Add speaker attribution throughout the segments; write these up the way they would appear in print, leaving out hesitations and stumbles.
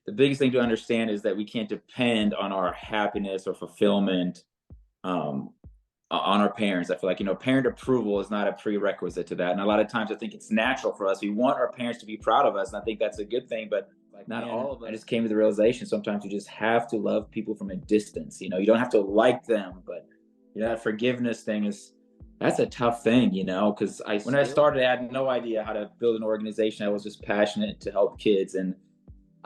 Speaker 1: the biggest thing to understand is that we can't depend on our happiness or fulfillment on our parents. I feel like, parent approval is not a prerequisite to that. And a lot of times I think it's natural for us. We want our parents to be proud of us. And I think that's a good thing, but like not all of us. I just came to the realization sometimes you just have to love people from a distance. You don't have to like them, but that forgiveness thing that's a tough thing, because when I started, I had no idea how to build an organization. I was just passionate to help kids. And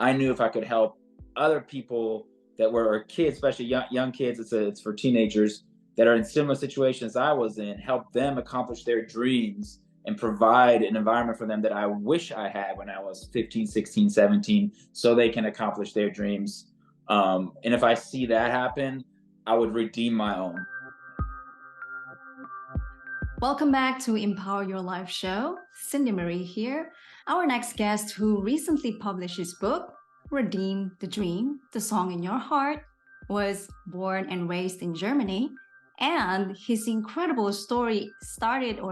Speaker 1: I knew if I could help other people that were kids, especially young kids, it's for teenagers that are in similar situations I was in, help them accomplish their dreams and provide an environment for them that I wish I had when I was 15, 16, 17, so they can accomplish their dreams. And if I see that happen, I would redeem my own.
Speaker 2: Welcome back to Empower Your Life show. Cindy Marie here. Our next guest, who recently published his book, Redeem the Dream, The Song in Your Heart, was born and raised in Germany. And his incredible story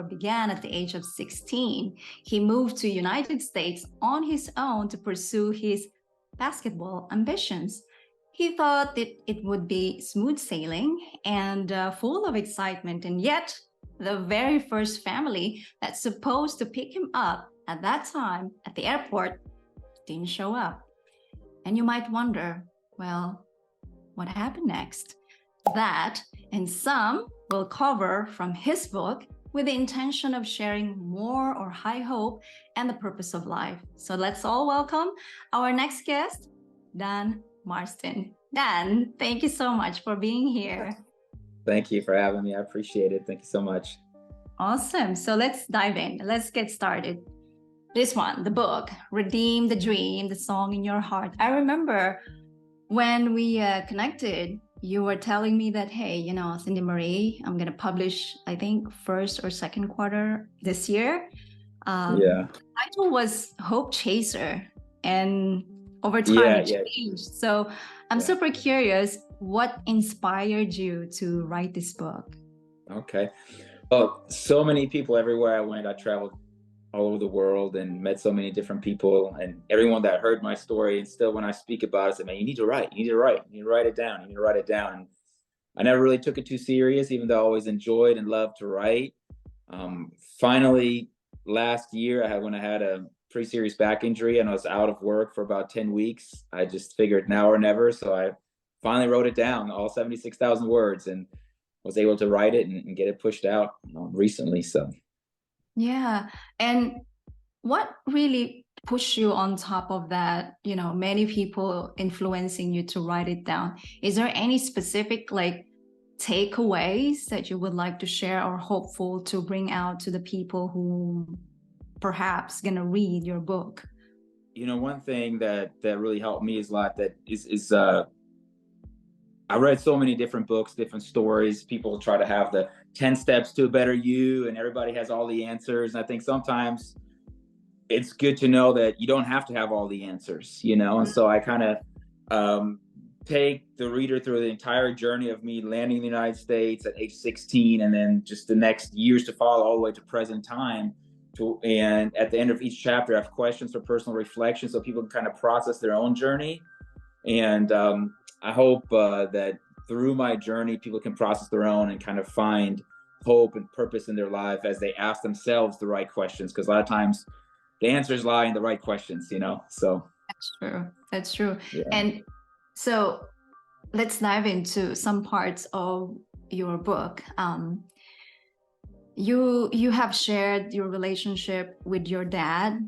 Speaker 2: began at the age of 16. He moved to the United States on his own to pursue his basketball ambitions. He thought that it would be smooth sailing and full of excitement, and yet the very first family that's supposed to pick him up at that time at the airport didn't show up. And you might wonder, well, what happened next? That and some will cover from his book with the intention of sharing more or high hope and the purpose of life. So let's all welcome our next guest, Dan Marsden. Dan, thank you so much for being here.
Speaker 1: Thank you for having me. I appreciate it. Thank you so much.
Speaker 2: Awesome. So let's dive in. Let's get started. This one, the book, Redeem the Dream, The Song in Your Heart. I remember when we connected, you were telling me that, hey, Cindy Marie, I'm going to publish, I think, first or second quarter this year. The title was Hope Chaser, and over time it changed. So I'm super curious, what inspired you to write this book?
Speaker 1: Okay. Well, so many people everywhere I went. I traveled all over the world and met so many different people, and everyone that heard my story, and still when I speak about it, I say, man, you need to write it down. And I never really took it too serious, even though I always enjoyed and loved to write. Finally, last year, when I had a pretty serious back injury and I was out of work for about 10 weeks, I just figured now or never. So I finally wrote it down, all 76,000 words, and was able to write it and get it pushed out recently. So.
Speaker 2: Yeah. And what really pushed you on top of that, many people influencing you to write it down? Is there any specific takeaways that you would like to share or hopeful to bring out to the people who perhaps going to read your book?
Speaker 1: One thing that really helped me is a lot that is I read so many different books, different stories. People try to have the 10 steps to a better you, and everybody has all the answers. And I think sometimes it's good to know that you don't have to have all the answers, And so I kind of take the reader through the entire journey of me landing in the United States at age 16, and then just the next years to follow all the way to present time. And at the end of each chapter, I have questions for personal reflection so people can kind of process their own journey. And I hope that through my journey, people can process their own and kind of find hope and purpose in their life as they ask themselves the right questions. Because a lot of times the answers lie in the right questions, So
Speaker 2: That's true.
Speaker 1: Yeah.
Speaker 2: And so let's dive into some parts of your book. You have shared your relationship with your dad.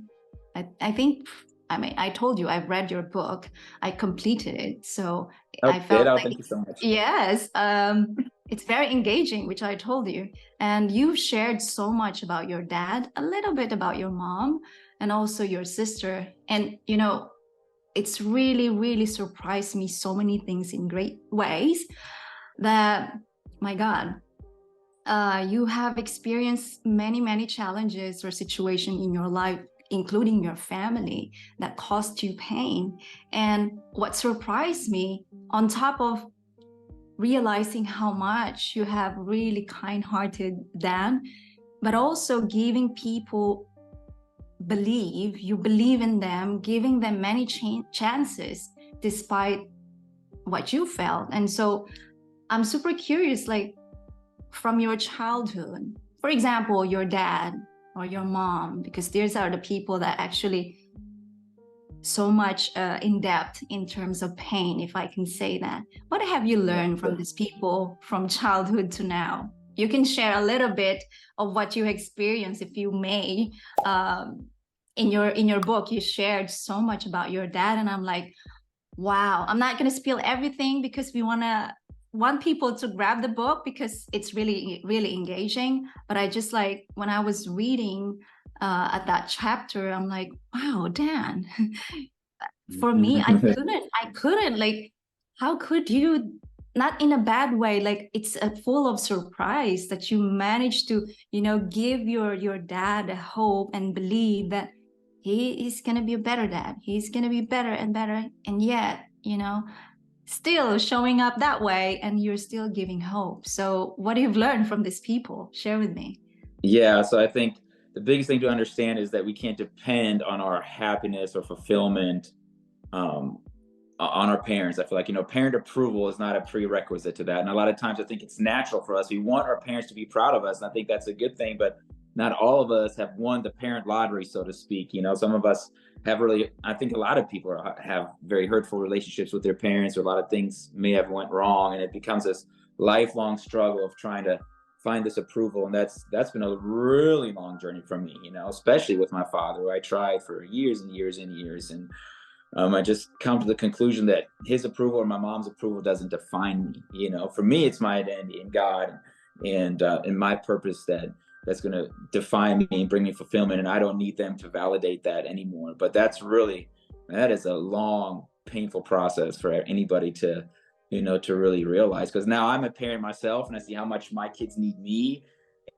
Speaker 2: I told you I've read your book. I completed it, so I felt
Speaker 1: thank you so much.
Speaker 2: Yes, it's very engaging, which I told you. And you've shared so much about your dad, a little bit about your mom, and also your sister. And it's really, really surprised me so many things in great ways that, my God, you have experienced many, many challenges or situations in your life, including your family, that caused you pain. And what surprised me, on top of realizing how much you have really kind-hearted Dan, but also giving people you believe in them, giving them many chances despite what you felt. And so I'm super curious, like from your childhood, for example, your dad or your mom, because these are the people that actually so much in depth in terms of pain, if I can say that. What have you learned from these people from childhood to now? You can share a little bit of what you experienced, if you may. In your book, you shared so much about your dad, and I'm like, wow. I'm not going to spill everything because we want people to grab the book because it's really, really engaging. But I just like, when I was reading at that chapter, I'm like, wow, Dan. For me, I couldn't like, how could you, not in a bad way, like it's full of surprise that you managed to, give your dad a hope and believe that he is going to be a better dad. He's going to be better and better. And yet, still showing up that way, and you're still giving hope. So what have you learned from these people? Share with me.
Speaker 1: Yeah, so I think the biggest thing to understand is that we can't depend on our happiness or fulfillment um, on our parents. I feel like, parent approval is not a prerequisite to that. And a lot of times I think it's natural for us. We want our parents to be proud of us. And I think that's a good thing, but not all of us have won the parent lottery, so to speak. Some of us have really, I think a lot of people have very hurtful relationships with their parents, or a lot of things may have went wrong. And it becomes this lifelong struggle of trying to find this approval. And that's been a really long journey for me, especially with my father, who I tried for years and years and years. And I just come to the conclusion that his approval or my mom's approval doesn't define me. For me, it's my identity in God and my purpose that's going to define me and bring me fulfillment. And I don't need them to validate that anymore. But that is a long, painful process for anybody to really realize. Because now I'm a parent myself, and I see how much my kids need me,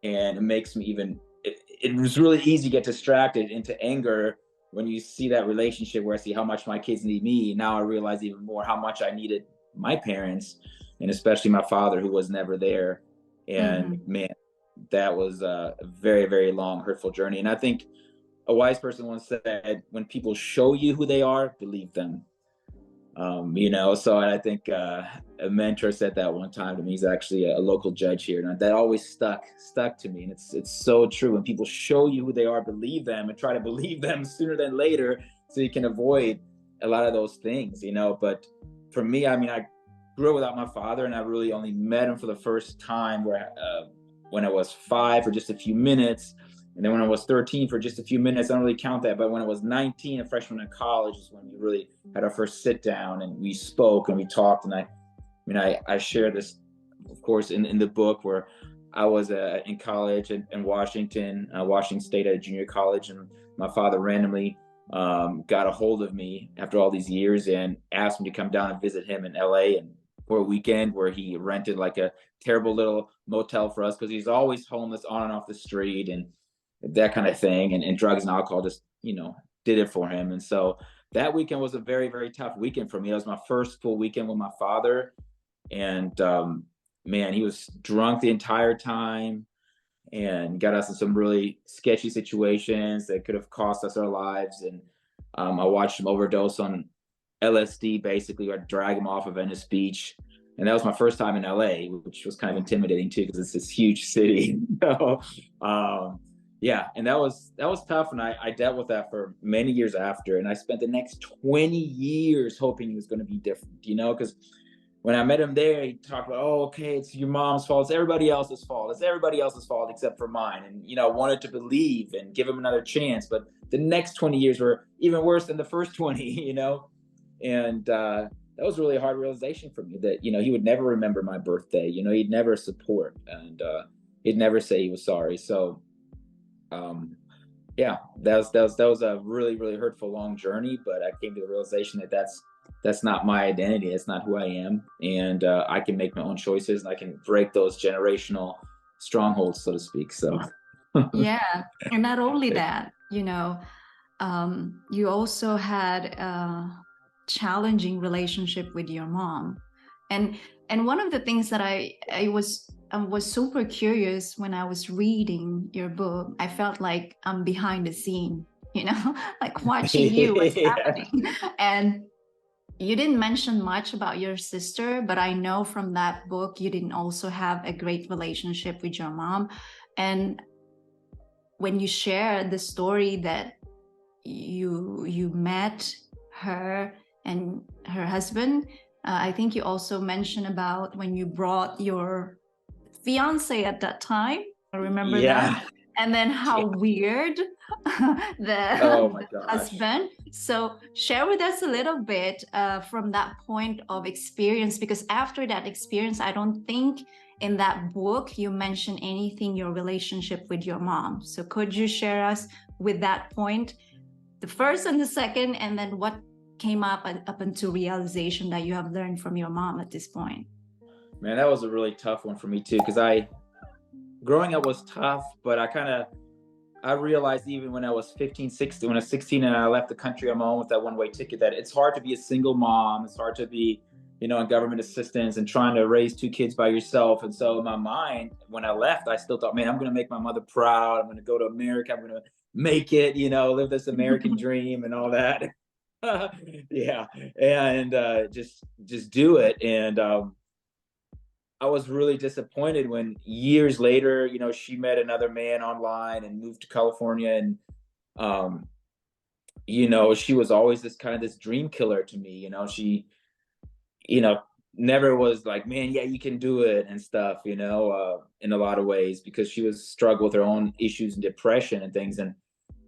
Speaker 1: and it makes me it was really easy to get distracted into anger when you see that relationship where I see how much my kids need me. Now I realize even more how much I needed my parents, and especially my father, who was never there. And man, that was a very, very long, hurtful journey. And I think a wise person once said, when people show you who they are, believe them. So I think a mentor said that one time to me. He's actually a local judge here, and that always stuck to me. And it's so true. When people show you who they are, believe them, and try to believe them sooner than later, so you can avoid a lot of those things. But for me, I mean, I grew up without my father, and I really only met him for the first time when I was 5 for just a few minutes. And then when I was 13 for just a few minutes. I don't really count that, but when I was 19, a freshman in college, is when we really had our first sit down, and we spoke and we talked. And I share this, of course, in the book, where I was in college in Washington State, at a junior college, and my father randomly got a hold of me after all these years and asked me to come down and visit him in LA, and for a weekend, where he rented like a terrible little motel for us, because he's always homeless on and off the street and that kind of thing. And drugs and alcohol just, did it for him. And so that weekend was a very, very tough weekend for me. It was my first full weekend with my father. And man, he was drunk the entire time and got us in some really sketchy situations that could have cost us our lives. And I watched him overdose on LSD, basically, or drag him off of Venice Beach. And that was my first time in LA, which was kind of intimidating too, because it's this huge city. Yeah, and that was tough, and I dealt with that for many years after. And I spent the next 20 years hoping he was going to be different, because when I met him there, he talked about, oh, okay, it's your mom's fault, it's everybody else's fault, except for mine. And I wanted to believe and give him another chance, but the next 20 years were even worse than the first 20. And that was really a hard realization for me, that he would never remember my birthday. He'd never support, and he'd never say he was sorry. So yeah, that was a really, really hurtful, long journey. But I came to the realization that that's not my identity. It's not who I am. And I can make my own choices, and I can break those generational strongholds, so to speak. So
Speaker 2: Yeah, and not only that, you also had a challenging relationship with your mom. And one of the things that I was super curious when I was reading your book, I felt like I'm behind the scene, like watching you, what's
Speaker 1: Yeah.
Speaker 2: happening. And you didn't mention much about your sister, but I know from that book you didn't also have a great relationship with your mom. And when you share the story that you met her and her husband, I think you also mentioned about when you brought your fiance at that time. I remember that.
Speaker 1: Yeah.
Speaker 2: And then
Speaker 1: Yeah.
Speaker 2: how weird
Speaker 1: Oh
Speaker 2: the
Speaker 1: my gosh.
Speaker 2: husband. So share with us a little bit from that point of experience, because after that experience, I don't think in that book you mentioned anything your relationship with your mom. So could you share us with that point, the first and the second, and then what came up until realization that you have learned from your mom at this point?
Speaker 1: Man, that was a really tough one for me too, because growing up was tough, but I realized even when I was 15, 16, when I was 16 and I left the country on my own with that one-way ticket, that it's hard to be a single mom. It's hard to be, on government assistance and trying to raise two kids by yourself. And so in my mind, when I left, I still thought, man, I'm going to make my mother proud. I'm going to go to America. I'm going to make it, live this American dream and all that. Yeah. And just do it. And I was really disappointed when years later, she met another man online and moved to California. And, um, she was always this dream killer to me. She, you know, never was like, man, yeah, you can do it and stuff, in a lot of ways, because she was struggled with her own issues and depression and things. And,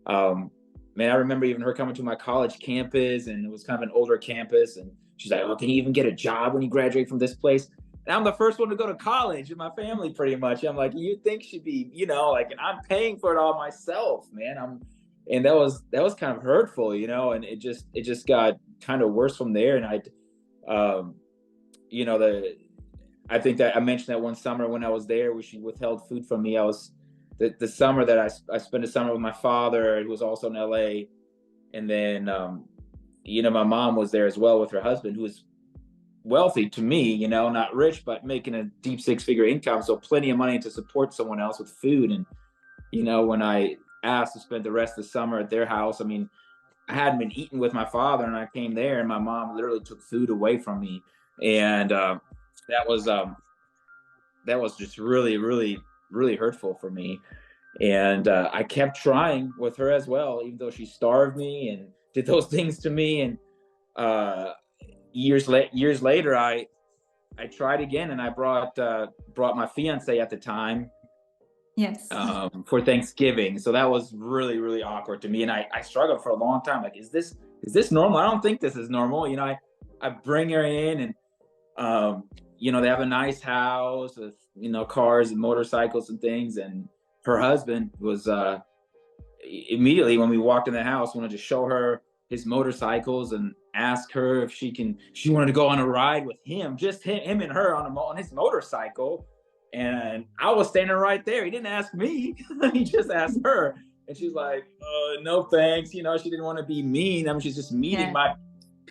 Speaker 1: um, man, I remember even her coming to my college campus, and it was kind of an older campus. And she's like, oh, can you even get a job when you graduate from this place? And I'm the first one to go to college in my family, pretty much. I'm like, you think she'd be, and I'm paying for it all myself, man. And that was kind of hurtful, and it just got kind of worse from there. And um, you know, I think that I mentioned that one summer when I was there, where she withheld food from me. I was the summer that I spent a summer with my father, who was also in LA. And then, my mom was there as well with her husband, who was wealthy to me, not rich, but making a deep six-figure income. So plenty of money to support someone else with food. And, when I asked to spend the rest of the summer at their house, I mean, I hadn't been eating with my father, and I came there and my mom literally took food away from me. And that was just really, really, really hurtful for me. And I kept trying with her as well, even though she starved me and did those things to me. And uh, years later, I tried again, and I brought my fiance at the time,
Speaker 2: Yes.
Speaker 1: for Thanksgiving. So that was really, really awkward to me. And I struggled for a long time. Like, is this normal? I don't think this is normal. I bring her in, and, they have a nice house with, cars and motorcycles and things. And her husband was, immediately when we walked in the house, wanted to show her his motorcycles and ask her if she wanted to go on a ride with him, just him and her on his motorcycle. And I was standing right there. He didn't ask me. He just asked her. And she's like, no, thanks. She didn't want to be mean. I mean, she's just meeting
Speaker 2: Yeah.
Speaker 1: my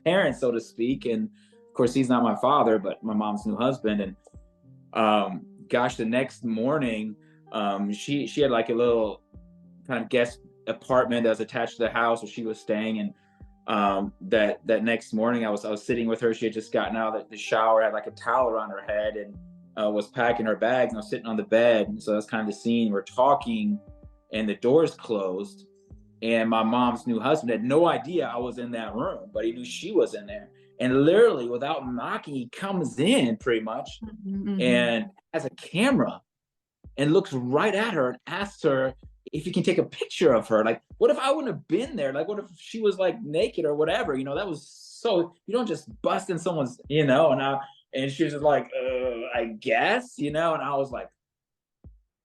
Speaker 1: parents, so to speak. And of course, he's not my father, but my mom's new husband. And gosh, the next morning, she had like a little kind of guest apartment that was attached to the house where she was staying. And that next morning, I was sitting with her. She had just gotten out of the shower, had like a towel around her head, and was packing her bags. And I was sitting on the bed. And so that's kind of the scene. We're talking, and the door's closed. And my mom's new husband had no idea I was in that room, but he knew she was in there. And literally, without knocking, he comes in pretty much,
Speaker 2: Mm-hmm.
Speaker 1: and has a camera and looks right at her and asks her if you can take a picture of her. Like, what if I wouldn't have been there? Like, what if she was like naked or whatever? That was so, you don't just bust in someone's, and she was just like, I guess, and I was like,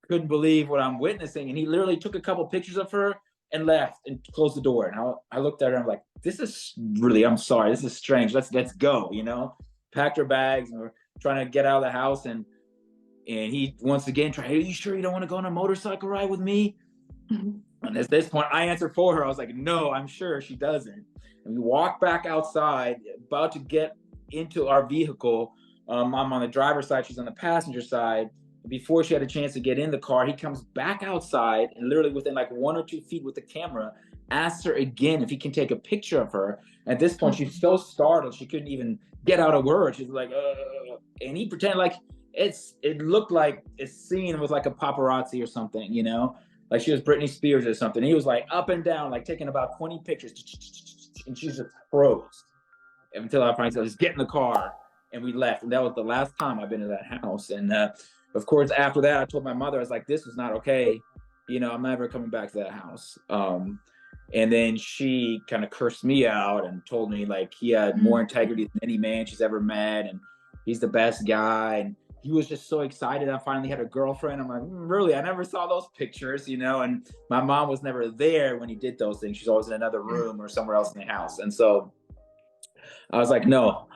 Speaker 1: couldn't believe what I'm witnessing. And he literally took a couple pictures of her and left and closed the door. And I looked at her and I'm like, this is really, I'm sorry, this is strange. Let's go, packed her bags, and we're trying to get out of the house. And he once again tried, hey, are you sure you don't want to go on a motorcycle ride with me? Mm-hmm. And at this point, I answered for her. I was like, no, I'm sure she doesn't. And we walked back outside, about to get into our vehicle. I'm on the driver's side, she's on the passenger side. Before she had a chance to get in the car, he comes back outside, and literally within like 1 or 2 feet with the camera, asked her again if he can take a picture of her. At this point, she's so startled she couldn't even get out a word. She's like, and he pretended like it looked like it's scene was like a paparazzi or something, you know, like she was Britney Spears or something. He was like up and down, like taking about 20 pictures, and she just froze until I finally said, "Just get in the car," and we left. And that was the last time I've been to that house. And of course, after that, I told my mother, I was like, "This is not okay. You know, I'm never coming back to that house." And then she kind of cursed me out and told me like he had more integrity than any man she's ever met, and he's the best guy. And he was just so excited I finally had a girlfriend. I'm like, really? I never saw those pictures, you know? And my mom was never there when he did those things. She's always in another room or somewhere else in the house. And so I was like, no.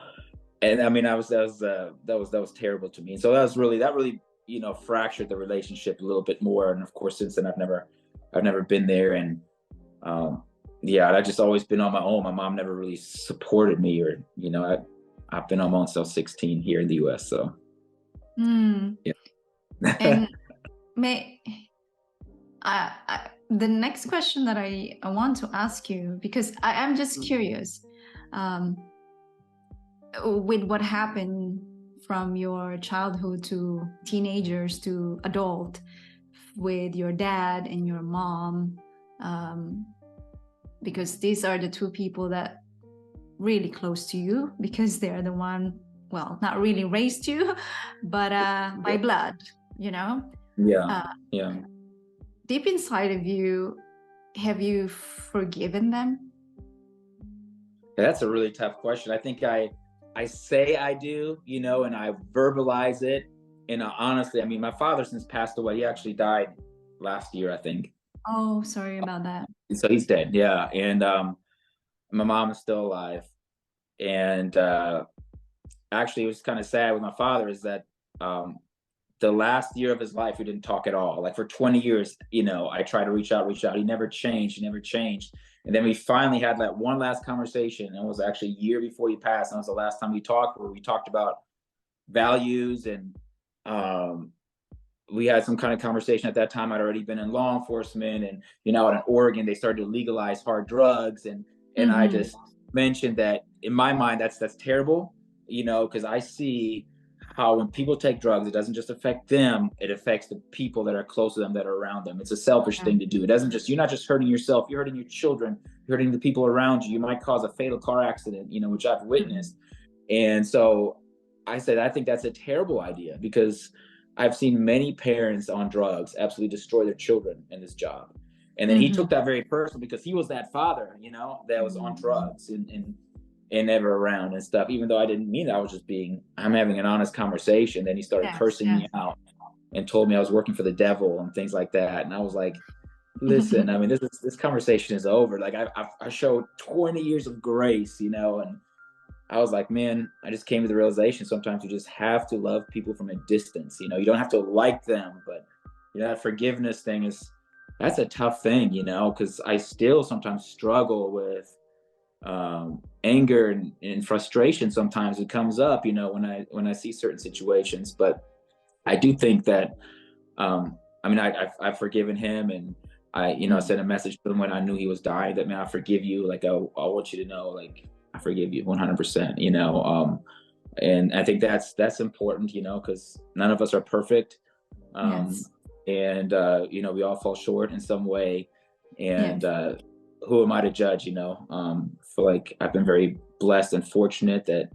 Speaker 1: And I mean, that was terrible to me. And so that really, you know, fractured the relationship a little bit more. And of course, since then I've never been there. And yeah, I just always been on my own. My mom never really supported me, or, you know, I've been on my own since I was 16 here in the US. So yeah.
Speaker 2: And the next question that I want to ask you, because I'm just curious, with what happened from your childhood to teenagers to adult with your dad and your mom, because these are the two people that really close to you, because they're the one, well, not really raised you, but by blood, you know?
Speaker 1: Yeah.
Speaker 2: Deep inside of you, have you forgiven them?
Speaker 1: That's a really tough question. I think I say I do, you know, and I verbalize it. And honestly, I mean, my father since passed away. He actually died last year, I think.
Speaker 2: Oh, sorry about that.
Speaker 1: So he's dead. Yeah. And my mom is still alive. And actually, it was kind of sad with my father is that the last year of his life, we didn't talk at all. Like for 20 years, you know, I tried to reach out. He never changed. And then we finally had that one last conversation. And it was actually a year before he passed. And it was the last time we talked, where we talked about values. And we had some kind of conversation. At that time, I'd already been in law enforcement. And, you know, in Oregon, they started to legalize hard drugs. And I just mentioned that in my mind, that's terrible, you know, because I see how when people take drugs, it doesn't just affect them, it affects the people that are close to them, that are around them. It's a selfish thing to do. It doesn't just, you're not just hurting yourself, you're hurting your children, you're hurting the people around you. You might cause a fatal car accident, you know, which I've witnessed. And so I said, I think that's a terrible idea, because I've seen many parents on drugs absolutely destroy their children in this job. And then he took that very personal, because he was that father, you know, that was on drugs and never around and stuff, even though I didn't mean it. I'm having an honest conversation. Then he started cursing me out and told me I was working for the devil and things like that. And I was like, listen, I mean, this conversation is over. Like I showed 20 years of grace, you know, and I was like, man, I just came to the realization sometimes you just have to love people from a distance. You know, you don't have to like them, but you know, that forgiveness thing that's a tough thing, you know, because I still sometimes struggle with anger and frustration. Sometimes it comes up, you know, when I see certain situations. But I do think that I mean, I've forgiven him, and I, you know, sent a message to him when I knew he was dying that, man, I forgive you. Like I want you to know, like, I forgive you 100%, you know. And I think that's important, you know, because none of us are perfect. And you know, we all fall short in some way. And who am I to judge, you know? Feel like I've been very blessed and fortunate that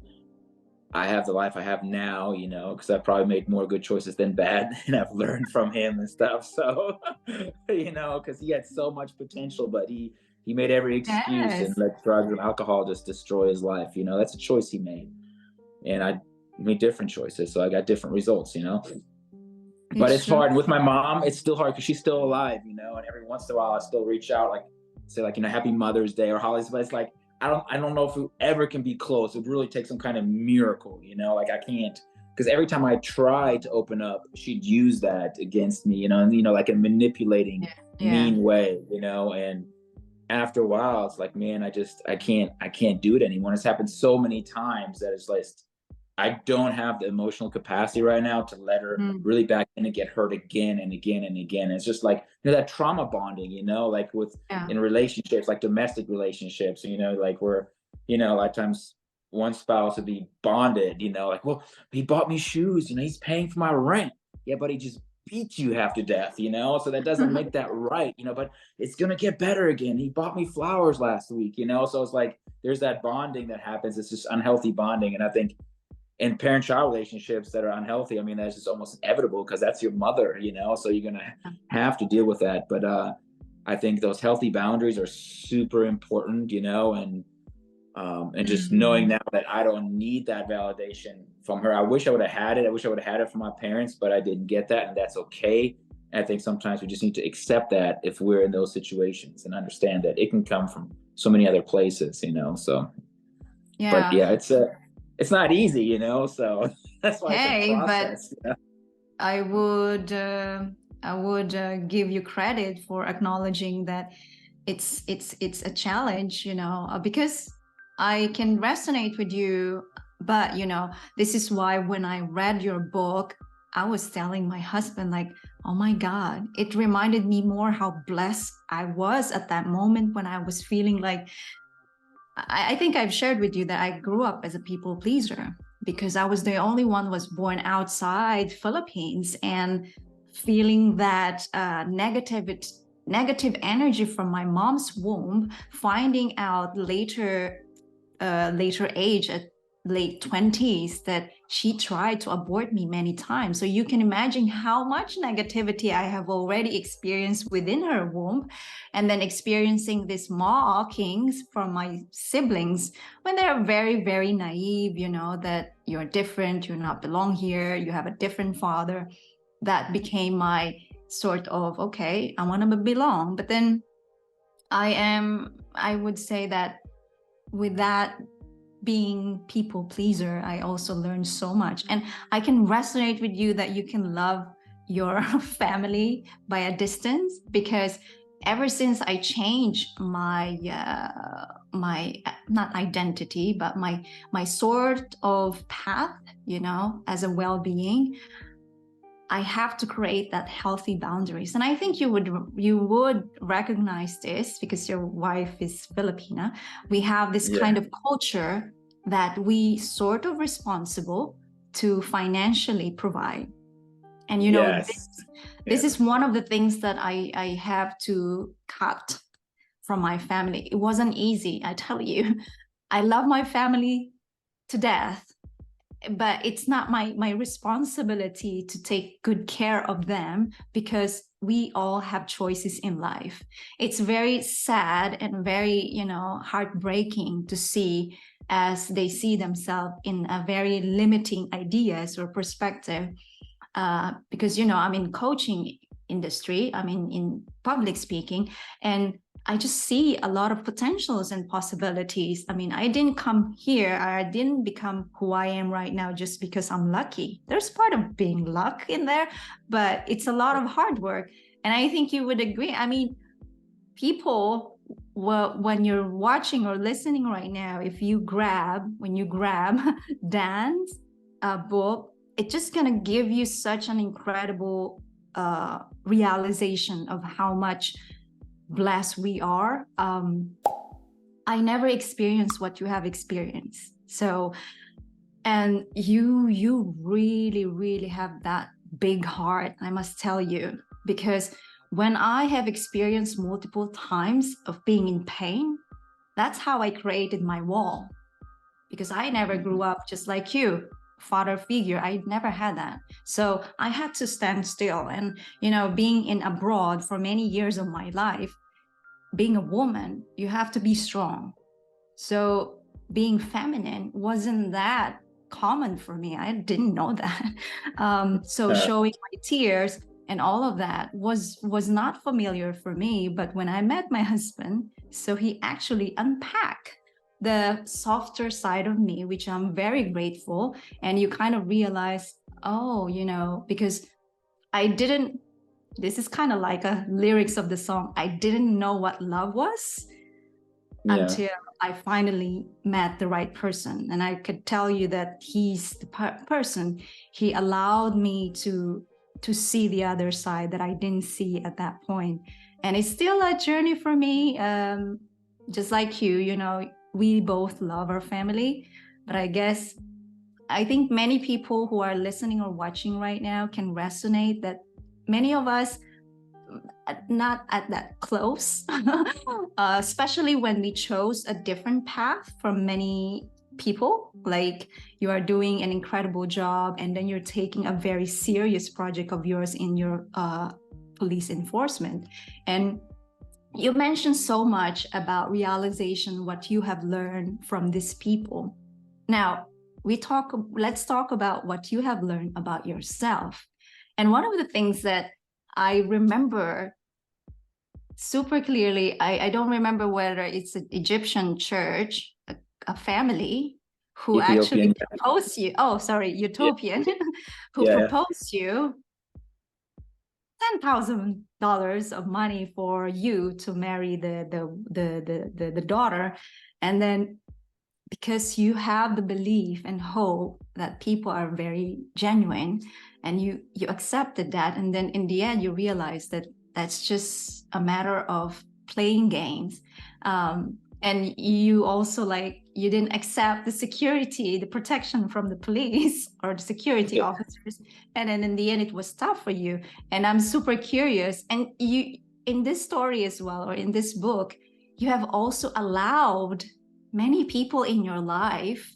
Speaker 1: I have the life I have now, you know, because I've probably made more good choices than bad, and I've learned from him and stuff. So, you know, because he had so much potential, but he made every excuse and let drugs and alcohol just destroy his life. You know, that's a choice he made, and I made different choices, so I got different results, you know. But it's hard. And with my mom, it's still hard because she's still alive, you know, and every once in a while I still reach out, like say, like, you know, Happy Mother's Day or holidays, but it's like I don't know if it ever can be close. It would really take some kind of miracle, you know, like I can't, because every time I try to open up, she'd use that against me, you know, and, you know, like a manipulating, mean way, you know. And after a while, it's like, man, I can't do it anymore. It's happened so many times that it's like, I don't have the emotional capacity right now to let her
Speaker 2: Mm,
Speaker 1: really back in and get hurt again and again and again. It's just like, that trauma bonding, like with
Speaker 2: yeah.
Speaker 1: in relationships, like domestic relationships, like where, a lot of times one spouse would be bonded, like, well, he bought me shoes, he's paying for my rent. Yeah, but he just beat you half to death, so that doesn't make that right, but it's gonna get better again. He bought me flowers last week, so it's like there's that bonding that happens. It's just unhealthy bonding. And I think in parent-child relationships that are unhealthy, I mean, that's just almost inevitable because that's your mother, so you're gonna have to deal with that. But I think those healthy boundaries are super important, and just knowing
Speaker 2: Mm.
Speaker 1: now that I don't need that validation from her. I wish I would have had it. I wish I would have had it from my parents, but I didn't get that, and that's okay. And I think sometimes we just need to accept that if we're in those situations and understand that it can come from so many other places, So, but
Speaker 2: Yeah.
Speaker 1: yeah, it's not easy, So that's why it's a
Speaker 2: Hey, but
Speaker 1: process.
Speaker 2: I would give you credit for acknowledging that it's a challenge, because I can resonate with you. But this is why when I read your book, I was telling my husband, like, oh my God, it reminded me more how blessed I was at that moment when I was feeling like, I think I've shared with you that I grew up as a people pleaser because I was the only one who was born outside Philippines, and feeling that negative energy from my mom's womb, finding out later age at late 20s that she tried to abort me many times. So you can imagine how much negativity I have already experienced within her womb, and then experiencing these mockings from my siblings when they're very, very naive, that you're different, you not belong here, you have a different father. That became my sort of, okay, I want to belong. But then I would say that with that being people pleaser, I also learned so much. And I can resonate with you that you can love your family by a distance, because ever since I changed my not identity, but my sort of path, as a well-being, I have to create that healthy boundaries. And I think you would recognize this because your wife is Filipina. We have this
Speaker 1: Yeah.
Speaker 2: kind of culture that we sort of responsible to financially provide. And
Speaker 1: Yes.
Speaker 2: this
Speaker 1: Yeah.
Speaker 2: is one of the things that I have to cut from my family. It wasn't easy, I tell you. I love my family to death, but it's not my responsibility to take good care of them because we all have choices in life. It's very sad and very heartbreaking to see as they see themselves in a very limiting ideas or perspective, because I'm in coaching industry, I'm in public speaking, and I just see a lot of potentials and possibilities. I mean, I didn't come here, I didn't become who I am right now just because I'm lucky. There's part of being luck in there, but it's a lot of hard work. And I think you would agree. I mean, people, well, when you're watching or listening right now, when you grab Dan's book, it's just gonna give you such an incredible realization of how much blessed we are. I never experienced what you have experienced. So, and you really, really have that big heart, I must tell you, because when I have experienced multiple times of being in pain, that's how I created my wall. Because I never grew up just like you, father figure. I never had that. So I had to stand still. And, being in abroad for many years of my life, being a woman, you have to be strong. So being feminine wasn't that common for me. I didn't know that. So
Speaker 1: Uh,
Speaker 2: showing my tears and all of that was not familiar for me. But when I met my husband, so he actually unpacked the softer side of me, which I'm very grateful. And you kind of realize, oh, because I didn't, this is kind of like a lyrics of the song, I didn't know what love was
Speaker 1: Yeah.
Speaker 2: until I finally met the right person. And I could tell you that he's the person. He allowed me to see the other side that I didn't see at that point. And it's still a journey for me. Just like you know, we both love our family, but I think many people who are listening or watching right now can resonate that many of us not at that close, especially when we chose a different path from many people. Like you are doing an incredible job, and then you're taking a very serious project of yours in your police enforcement. And you mentioned so much about realization, what you have learned from these people. Now, let's talk about what you have learned about yourself. And one of the things that I remember super clearly, I don't remember whether it's an Egyptian church, a family who actually
Speaker 1: Ethiopian.
Speaker 2: proposed you. Oh, sorry,
Speaker 1: Yeah.
Speaker 2: utopian, who
Speaker 1: Yeah.
Speaker 2: proposed you $10,000 of money for you to marry the daughter, and then because you have the belief and hope that people are very genuine, and you accepted that, and then in the end you realize that that's just a matter of playing games, and you also you didn't accept the security, the protection from the police or the security
Speaker 1: Yeah.
Speaker 2: officers, and then in the end it was tough for you. And I'm super curious, and you, in this story as well, or in this book, you have also allowed many people in your life,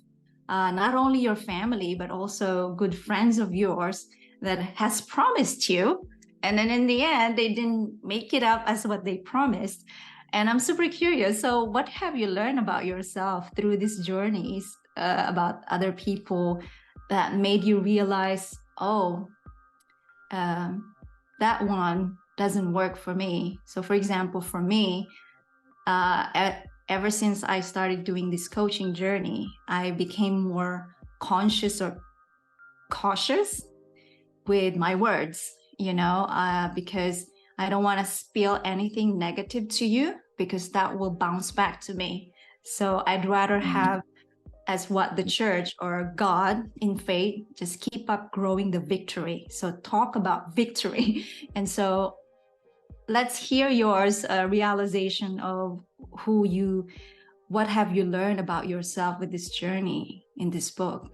Speaker 2: not only your family, but also good friends of yours that has promised you. And then in the end, they didn't make it up as what they promised. And I'm super curious. So what have you learned about yourself through these journeys, about other people that made you realize, oh, that one doesn't work for me? So for example, for me, ever since I started doing this coaching journey, I became more conscious or cautious with my words, because I don't want to spill anything negative to you, because that will bounce back to me. So I'd rather have, as what the church or God in faith, just keep up growing the victory. So talk about victory. And so let's hear yours, realization of what have you learned about yourself with this journey in this book?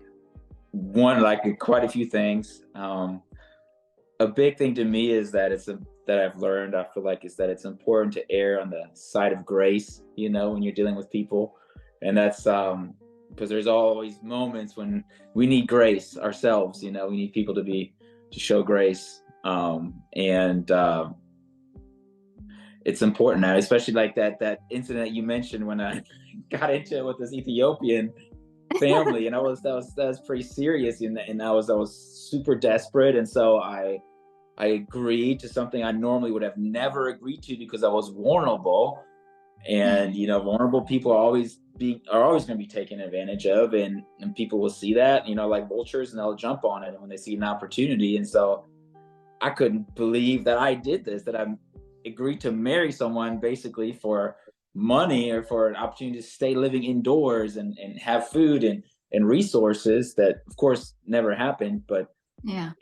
Speaker 1: One, like quite a few things. A big thing to me is that that I've learned, I feel like, is that it's important to err on the side of grace, when you're dealing with people. And that's because there's always moments when we need grace ourselves, we need people to show grace. And it's important now, especially like that incident that you mentioned when I got into it with this Ethiopian family, and that was pretty serious, and I was super desperate, and so I agreed to something I normally would have never agreed to because I was vulnerable, and vulnerable people are always going to be taken advantage of, and people will see that, like vultures, and they'll jump on it when they see an opportunity. And so I couldn't believe that I did this, that I agreed to marry someone basically for money or for an opportunity to stay living indoors and have food and resources that of course never happened. But
Speaker 2: yeah,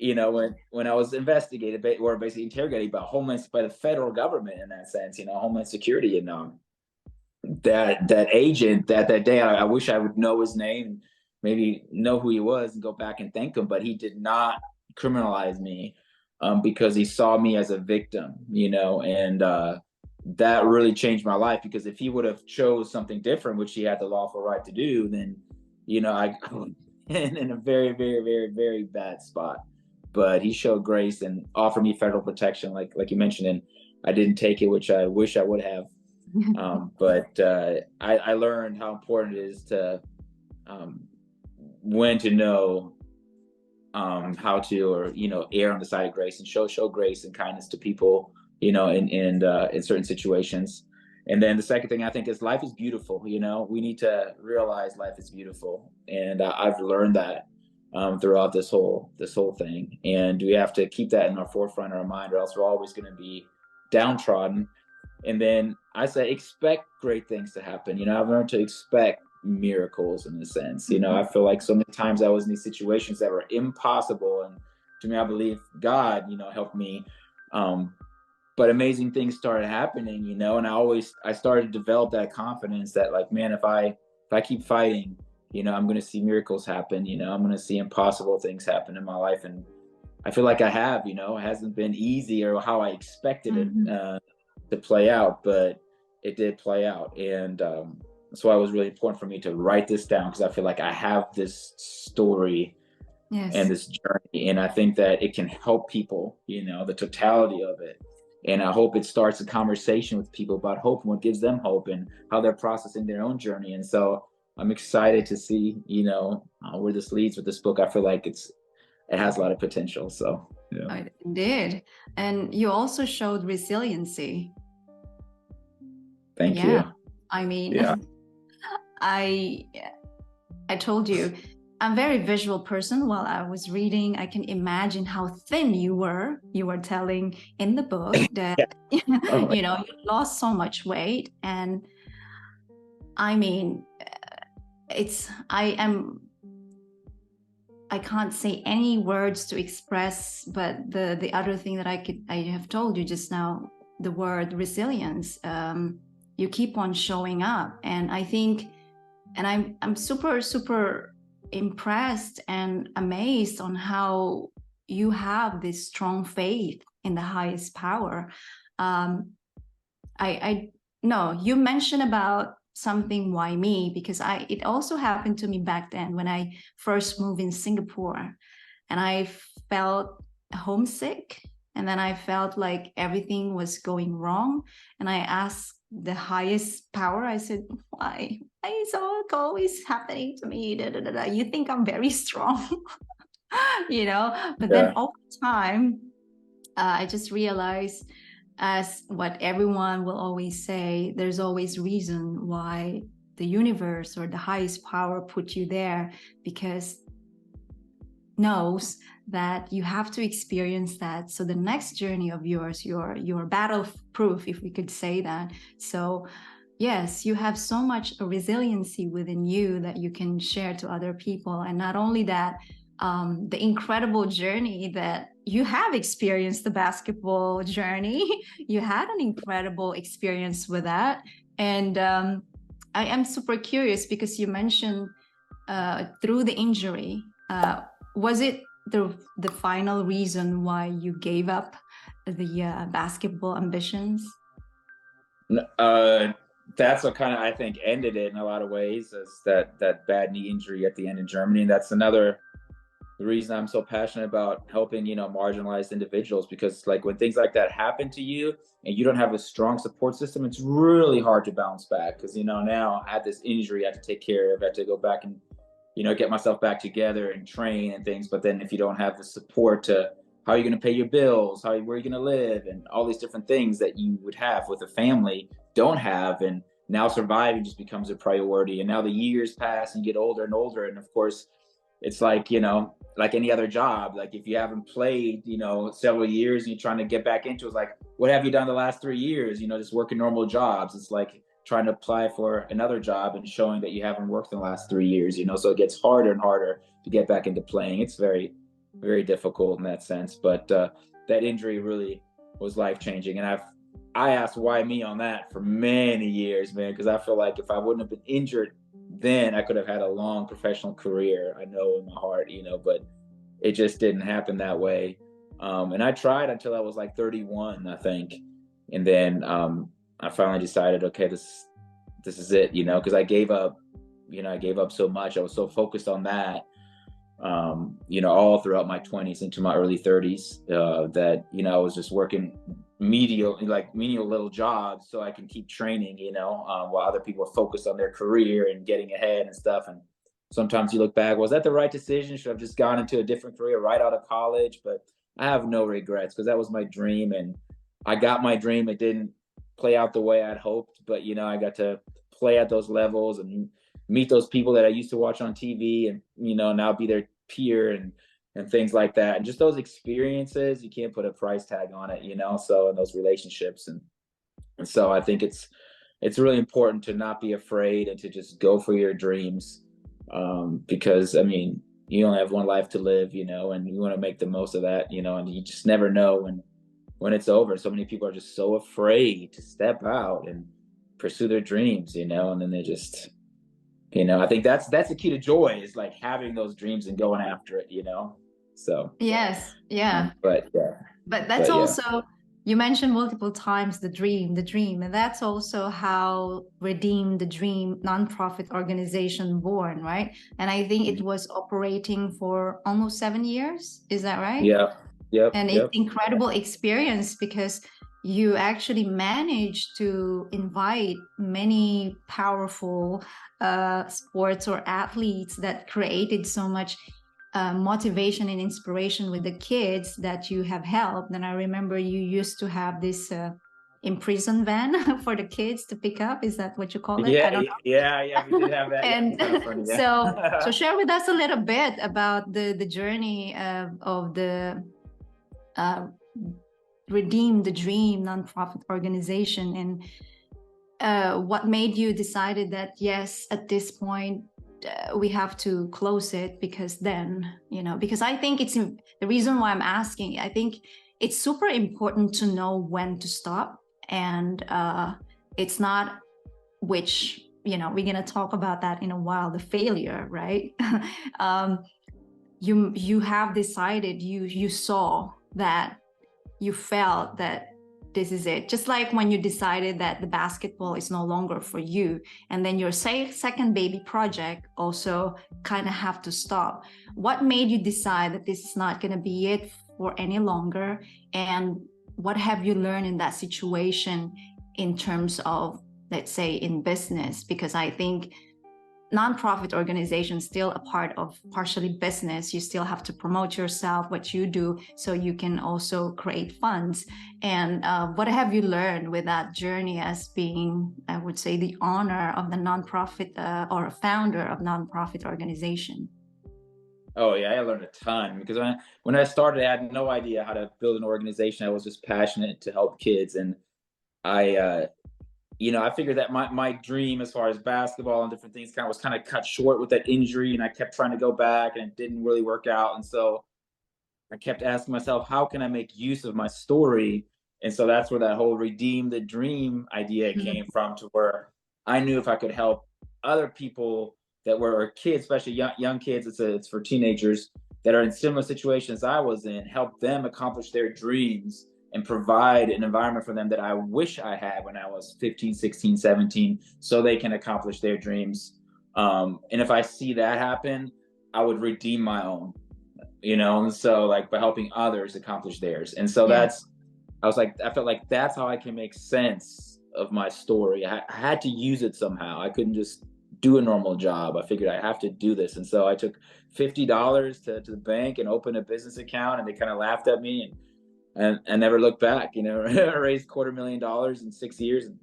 Speaker 1: when I was investigated or basically interrogated by the federal government in that sense, Homeland Security, and that agent that day, I wish I would know his name, maybe know who he was and go back and thank him, but he did not criminalize me, because he saw me as a victim, and that really changed my life, because if he would have chose something different, which he had the lawful right to do, then I in a very, very, very, very bad spot. But he showed grace and offered me federal protection, like you mentioned, and I didn't take it, which I wish I would have. But I learned how important it is to when to know how to, or err on the side of grace and show grace and kindness to people, in certain situations. And then the second thing I think is life is beautiful. We need to realize life is beautiful, and I've learned that throughout this whole thing. And we have to keep that in our forefront of our mind, or else we're always going to be downtrodden. And then I say, expect great things to happen. I've learned to expect miracles in a sense. I feel like so many times I was in these situations that were impossible. And to me, I believe God, helped me. Um, but amazing things started happening, and I started to develop that confidence that like, man, if I keep fighting, I'm going to see miracles happen. I'm going to see impossible things happen in my life. And I feel like I have, it hasn't been easy or how I expected it
Speaker 2: Mhm.
Speaker 1: to play out, but it did play out. And that's why it was really important for me to write this down, because I feel like I have this story and
Speaker 2: Yes.
Speaker 1: this journey, and I think that it can help people, the totality of it. And I hope it starts a conversation with people about hope and what gives them hope and how they're processing their own journey. And so I'm excited to see, where this leads with this book. I feel like it has a lot of potential. So yeah.
Speaker 2: I did. And you also showed resiliency.
Speaker 1: Thank
Speaker 2: Yeah.
Speaker 1: you.
Speaker 2: I mean,
Speaker 1: Yeah.
Speaker 2: I I told you, I'm a very visual person. While I was reading, I can imagine how thin you were. You were telling in the book that
Speaker 1: Yeah. Oh my
Speaker 2: you lost so much weight. And I mean, it's I can't say any words to express, but the other thing that I have told you just now, the word resilience. You keep on showing up, and I think, and I'm super impressed and amazed on how you have this strong faith in the highest power. I no, you mentioned about something, why me, because it also happened to me back then when I first moved in Singapore, and I felt homesick, and then I felt like everything was going wrong, and I asked the highest power. I said, why is all always happening to me? Da, da, da, da. You think I'm very strong, but then
Speaker 1: Yeah.
Speaker 2: over time, I just realized, as what everyone will always say, there's always reason why the universe or the highest power put you there, because knows that you have to experience that. So the next journey of yours, your battle proof, if we could say that. So yes, you have so much resiliency within you that you can share to other people. And not only that, the incredible journey that you have experienced, the basketball journey, you had an incredible experience with that. And I am super curious because you mentioned through the injury, was it the final reason why you gave up the basketball ambitions?
Speaker 1: Uh, that's what kind of I think ended it in a lot of ways, is that bad knee injury at the end in Germany. And that's another the reason I'm so passionate about helping, marginalized individuals, because like when things like that happen to you and you don't have a strong support system, it's really hard to bounce back. Because, now I had this injury I had to take care of, I had to go back and, get myself back together and train and things. But then if you don't have the support to how are you going to pay your bills, where are you going to live, and all these different things that you would have with a family don't have. And now surviving just becomes a priority. And now the years pass and you get older and older. And of course, it's like, like any other job, like if you haven't played, several years and you're trying to get back into it, it's like, what have you done the last 3 years? Just working normal jobs. It's like trying to apply for another job and showing that you haven't worked in the last 3 years, so it gets harder and harder to get back into playing. It's very, very difficult in that sense. But that injury really was life changing. And I asked why me on that for many years, man, because I feel like if I wouldn't have been injured then, I could have had a long professional career. I know in my heart, but it just didn't happen that way. And I tried until I was like 31, I think. And then I finally decided, okay, this is it, because I gave up so much. I was so focused on that, all throughout my 20s into my early 30s, that, I was just working menial little jobs so I can keep training, while other people are focused on their career and getting ahead and stuff. And sometimes you look back, was that the right decision? Should I have just gone into a different career right out of college? But I have no regrets, because that was my dream and I got my dream. It didn't play out the way I'd hoped, but, I got to play at those levels and meet those people that I used to watch on TV and, now be their peer and things like that. And just those experiences, you can't put a price tag on it, so in those relationships. And And so I think it's really important to not be afraid and to just go for your dreams, because I mean, you only have one life to live, and you want to make the most of that, and you just never know when it's over. So many people are just so afraid to step out and pursue their dreams, and then they just, I think that's the key to joy, is like having those dreams and going after it, So,
Speaker 2: Yes, yeah.
Speaker 1: but yeah,
Speaker 2: But that's
Speaker 1: but yeah.
Speaker 2: also, you mentioned multiple times the dream, and that's also how Redeem the Dream nonprofit organization born, right? And I think it was operating for almost 7 years. Is that right?
Speaker 1: Yeah. Yep.
Speaker 2: And it's
Speaker 1: Yep.
Speaker 2: incredible experience because you actually managed to invite many powerful sports or athletes that created so much motivation and inspiration with the kids that you have helped. And I remember you used to have this imprison van for the kids to pick up. Is that what you call it? I
Speaker 1: Yeah.
Speaker 2: don't
Speaker 1: Yeah. Yeah. We
Speaker 2: know.
Speaker 1: did have that. Yeah. It's
Speaker 2: And
Speaker 1: kind of funny.
Speaker 2: so
Speaker 1: Yeah.
Speaker 2: share with us a little bit about the journey of the Redeem the Dream nonprofit organization, and what made you decided that yes, at this point we have to close it, because then, because I think it's the reason why I'm asking. I think it's super important to know when to stop, and it's not, which we're going to talk about that in a while, the failure, right? You have decided, you saw that, you felt that this is it. Just like when you decided that the basketball is no longer for you, and then your second baby project also kind of have to stop. What made you decide that this is not going to be it for any longer? And what have you learned in that situation in terms of, let's say, in business? Because I think nonprofit organizations still a part of partially business. You still have to promote yourself, what you do, so you can also create funds. And what have you learned with that journey as being, I would say, the owner of the nonprofit or a founder of nonprofit organization?
Speaker 1: Oh yeah, I learned a ton, because when I started, I had no idea how to build an organization. I was just passionate to help kids, and I I figured that my dream as far as basketball and different things was kind of cut short with that injury, and I kept trying to go back, and it didn't really work out. And so I kept asking myself, how can I make use of my story? And so that's where that whole redeem the dream idea came from, to where I knew if I could help other people that were kids, especially young kids, it's for teenagers that are in similar situations I was in, help them accomplish their dreams and provide an environment for them that I wish I had when I was 15, 16, 17, so they can accomplish their dreams. And if I see that happen, I would redeem my own, and so like by helping others accomplish theirs. And so
Speaker 2: Yeah.
Speaker 1: I felt like that's how I can make sense of my story. I had to use it somehow. I couldn't just do a normal job. I figured I have to do this. And so I took $50 to the bank and opened a business account, and they kind of laughed at me, and never looked back. I raised $250,000 in 6 years. And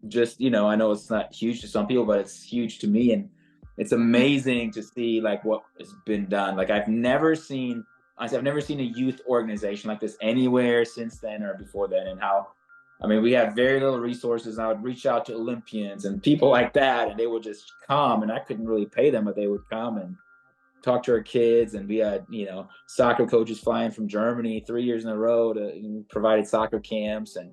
Speaker 1: just, I know it's not huge to some people, but it's huge to me. And it's amazing to see like what has been done. Like I've never seen a youth organization like this anywhere since then or before then. And how, I mean, we had very little resources, and I would reach out to Olympians and people like that, and they would just come, and I couldn't really pay them, but they would come and talk to our kids. And we had, soccer coaches flying from Germany 3 years in a row to provided soccer camps. And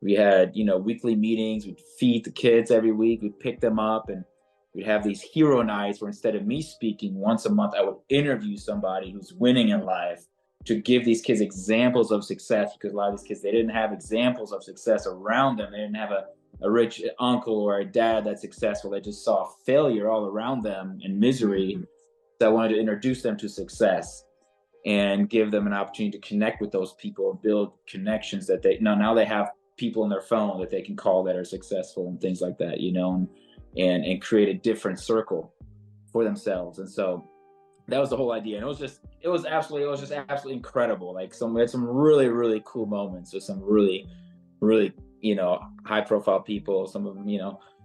Speaker 1: we had, weekly meetings. We'd feed the kids every week. We'd pick them up, and we'd have these hero nights where instead of me speaking once a month, I would interview somebody who's winning in life to give these kids examples of success, because a lot of these kids, they didn't have examples of success around them. They didn't have a rich uncle or a dad that's successful. They just saw failure all around them and misery. So I wanted to introduce them to success and give them an opportunity to connect with those people and build connections that now they have people in their phone that they can call that are successful and things like that, and create a different circle for themselves. And so that was the whole idea. And it was just absolutely incredible. Like we had some really, really cool moments with some really, really, high profile people. Some of them,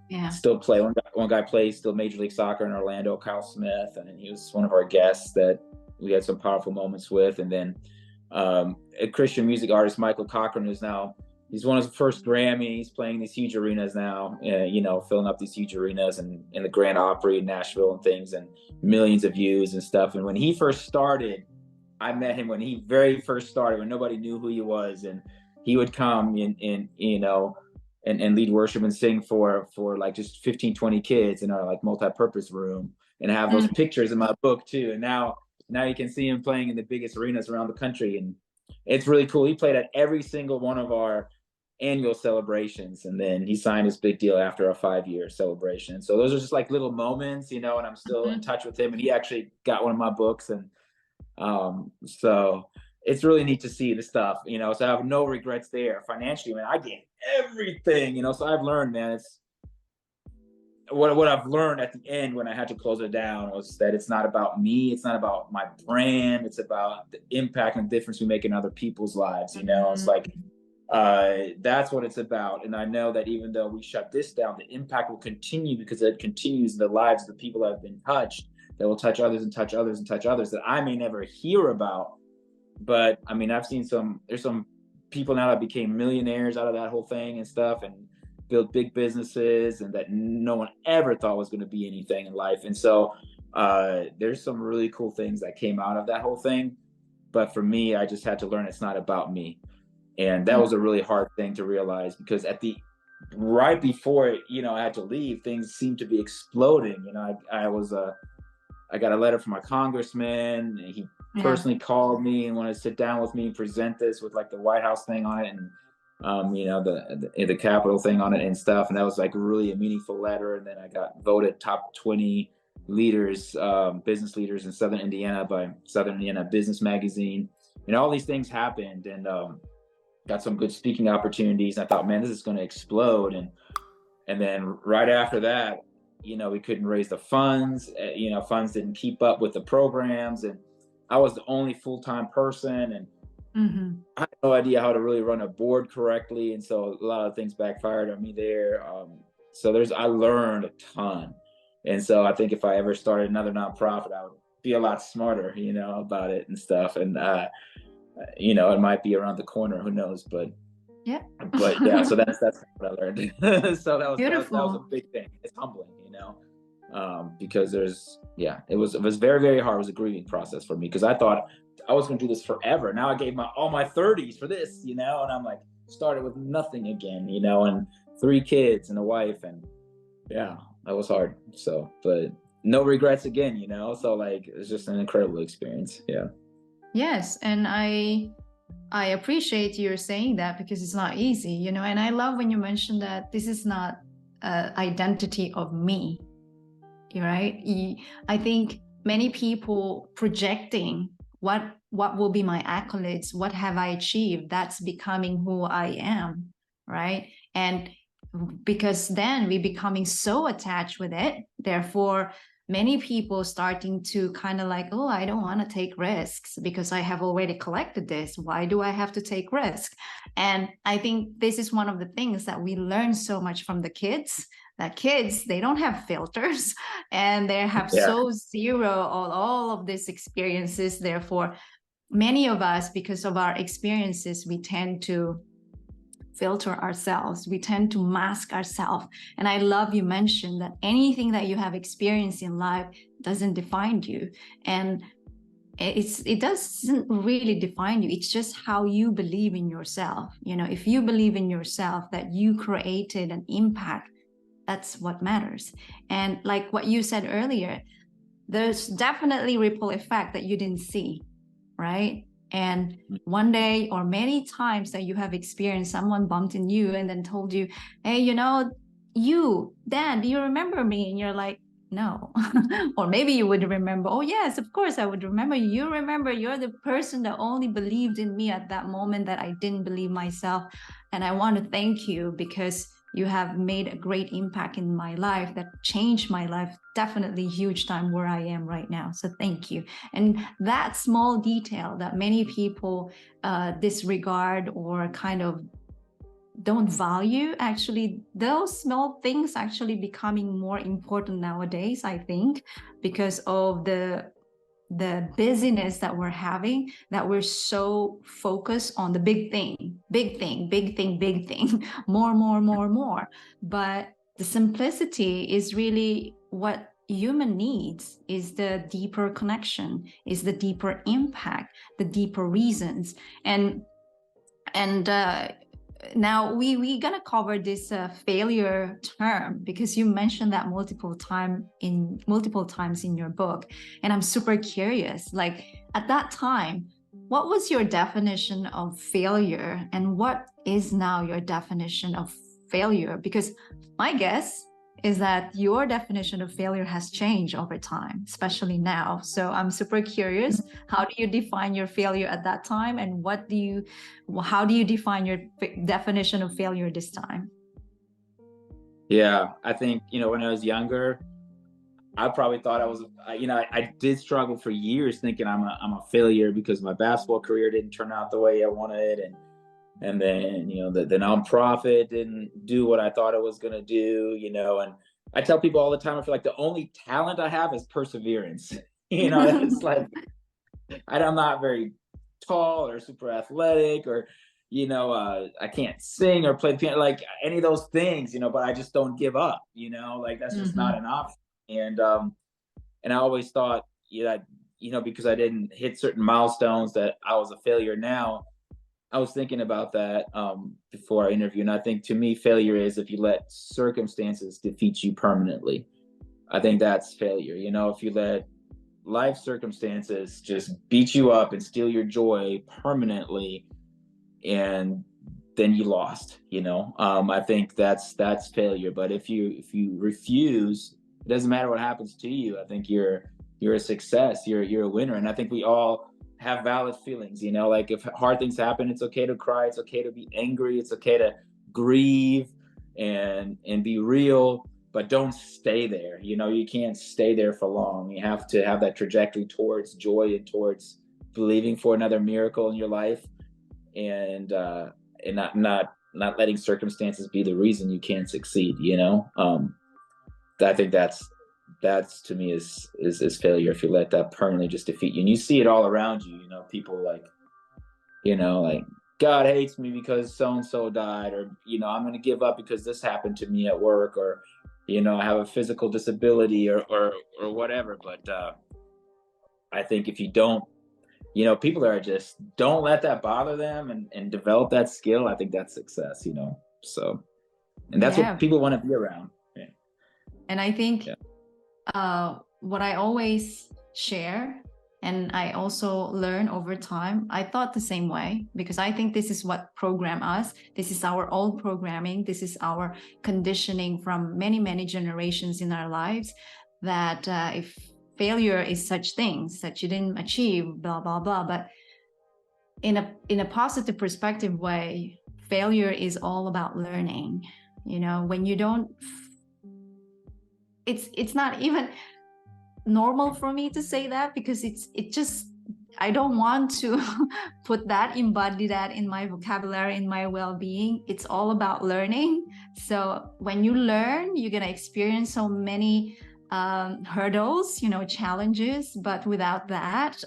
Speaker 2: Yeah.
Speaker 1: still play. One guy plays still Major League Soccer in Orlando, Kyle Smith, and he was one of our guests that we had some powerful moments with. And then a Christian music artist, Michael Cochran, who's now he's won his first Grammy. He's playing these huge arenas now, filling up these huge arenas and in the Grand Opry in Nashville and things, and millions of views and stuff. And when he first started, I met him when he very first started, when nobody knew who he was, and he would come and lead worship and sing for like just 15, 20 kids in our like multi-purpose room, and have those pictures in my book too. And now you can see him playing in the biggest arenas around the country, and it's really cool. He played at every single one of our annual celebrations, and then he signed his big deal after a 5-year celebration. So those are just like little moments, and I'm still in touch with him, and he actually got one of my books. And so it's really neat to see the stuff, so I have no regrets there. Financially, man, I gave everything, so I've learned, man, it's what I've learned at the end when I had to close it down was that it's not about me, it's not about my brand, it's about the impact and difference we make in other people's lives. It's like that's what it's about. And I know that even though we shut this down, the impact will continue, because it continues in the lives of the people that have been touched, that will touch others and touch others and touch others that I may never hear about. But I mean, there's some people now that became millionaires out of that whole thing and stuff, and built big businesses, and that no one ever thought was going to be anything in life. And so there's some really cool things that came out of that whole thing. But for me, I just had to learn it's not about me. And that was a really hard thing to realize, because right before I had to leave, things seemed to be exploding. I got a letter from my congressman, and he personally called me and wanted to sit down with me and present this with like the White House thing on it, and the Capitol thing on it and stuff. And that was like really a meaningful letter. And then I got voted top 20 leaders, business leaders in Southern Indiana by Southern Indiana Business Magazine. And all these things happened, and got some good speaking opportunities. I thought, man, this is going to explode. And then right after that, we couldn't raise the funds. Funds didn't keep up with the programs, and I was the only full-time person, and I had no idea how to really run a board correctly. And so a lot of things backfired on me there. I learned a ton. And so I think if I ever started another nonprofit, I would be a lot smarter, about it and stuff. And, it might be around the corner, who knows, but yeah, so that's what I learned. So that was a big thing. It's humbling, because it was very, very hard. It was a grieving process for me, because I thought I was going to do this forever. Now I gave all my 30s for this, and I'm like, started with nothing again, and 3 kids and a wife, and yeah, that was hard. So, but no regrets again, so like, it's just an incredible experience. Yeah.
Speaker 2: Yes. And I appreciate you saying that, because it's not easy, and I love when you mentioned that this is not identity of me, right? I think many people projecting what will be my accolades, what have I achieved, that's becoming who I am, right? And because then we're becoming so attached with it, therefore many people starting to kind of like, oh, I don't want to take risks because I have already collected this. Why do I have to take risks? And I think this is one of the things that we learn so much from the kids, that kids, they don't have filters, and they have so zero all of these experiences. Therefore, many of us, because of our experiences, we tend to filter ourselves, we tend to mask ourselves. And I love you mentioned that anything that you have experienced in life doesn't define you, and it doesn't really define you. It's just how you believe in yourself. If you believe in yourself that you created an impact, that's what matters. And like what you said earlier, there's definitely ripple effect that you didn't see, right? And one day or many times that you have experienced, someone bumped in you and then told you, hey, Dan, do you remember me? And you're like, no. Or maybe you would remember, oh yes, of course I would remember you. You remember, you're the person that only believed in me at that moment that I didn't believe myself. And I want to thank you, because you have made a great impact in my life that changed my life, definitely huge time where I am right now. So thank you. And that small detail that many people disregard or kind of don't value, actually, those small things actually becoming more important nowadays, I think, because of the the busyness that we're having, that we're so focused on the big thing, big thing, big thing, big thing, more. But the simplicity is really what human needs, is the deeper connection, is the deeper impact, the deeper reasons. And now we gonna cover this failure term, because you mentioned that multiple times in your book, and I'm super curious, like, at that time, what was your definition of failure, and what is now your definition of failure? Because my guess is that your definition of failure has changed over time, especially now. So I'm super curious, how do you define your failure at that time, and how do you define your definition of failure this time?
Speaker 1: Yeah, I think, when I was younger, I probably thought I did struggle for years thinking I'm a failure because my basketball career didn't turn out the way I wanted, and then the nonprofit didn't do what I thought it was going to do, and I tell people all the time, I feel like the only talent I have is perseverance. It's like I'm not very tall or super athletic, or I can't sing or play the piano, like any of those things, but I just don't give up, like that's just not an option. And I always thought, because I didn't hit certain milestones, that I was a failure. Now I was thinking about that before our interview, and I think, to me, failure is if you let circumstances defeat you permanently. I think that's failure. If you let life circumstances just beat you up and steal your joy permanently, and then you lost. I think that's failure. But if you refuse, it doesn't matter what happens to you. I think you're a success. You're a winner. And I think we all have valid feelings. Like, if hard things happen, it's okay to cry. It's okay to be angry. It's okay to grieve and be real. But don't stay there. You can't stay there for long. You have to have that trajectory towards joy and towards believing for another miracle in your life, and not letting circumstances be the reason you can't succeed. I think that's to me is failure, if you let that permanently just defeat you. And you see it all around you. People like God hates me because so and so died, or I'm going to give up because this happened to me at work, or I have a physical disability, or whatever. But I think if you don't, people that are just don't let that bother them, and develop that skill, I think that's success. So, and that's what people want to be around. Yeah.
Speaker 2: And I think what I always share, and I also learn over time, I thought the same way, because I think this is what programmed us. This is our old programming. This is our conditioning from many generations in our lives, that if failure is such things that you didn't achieve, blah, blah, blah. But in a positive perspective way, failure is all about learning. When you don't, it's not even normal for me to say that, because I don't want to embody that in my vocabulary, in my well-being. It's all about learning. So when you learn, you're going to experience so many hurdles, challenges, but without that,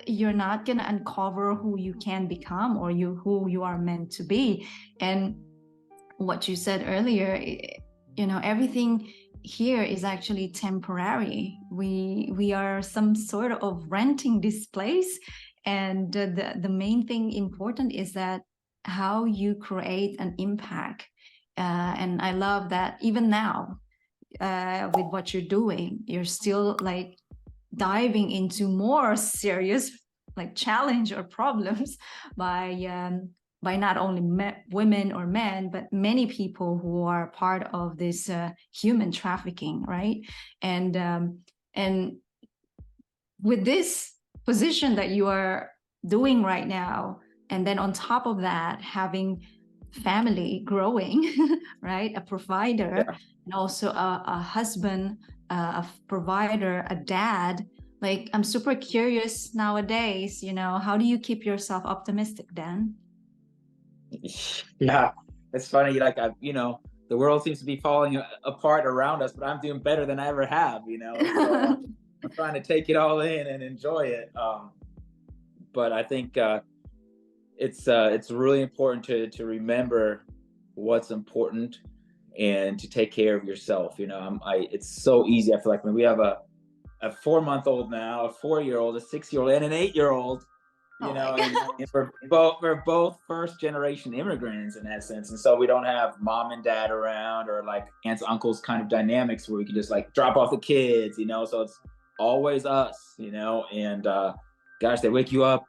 Speaker 2: you're not going to uncover who you can become, or who you are meant to be. And what you said earlier, everything here is actually temporary. We are some sort of renting this place, and the main thing important is that how you create an impact. And I love that even now, with what you're doing, you're still like diving into more serious challenge or problems by not only women or men, but many people who are part of this human trafficking, right? And with this position that you are doing right now, and then on top of that, having family growing, right? A provider, and also a husband, a provider, a dad. Like, I'm super curious nowadays, how do you keep yourself optimistic, Dan?
Speaker 1: Yeah, it's funny. Like, the world seems to be falling apart around us, but I'm doing better than I ever have. So, I'm trying to take it all in and enjoy it. But I think it's really important to remember what's important and to take care of yourself. It's so easy. I feel like when we have a 4-month-old now, a 4-year-old, a 6-year-old, and an 8-year-old.
Speaker 2: Oh my God.
Speaker 1: And we're both first generation immigrants in that sense, and so we don't have mom and dad around, or like aunts uncles kind of dynamics where we can just like drop off the kids. So it's always us. And gosh, they wake you up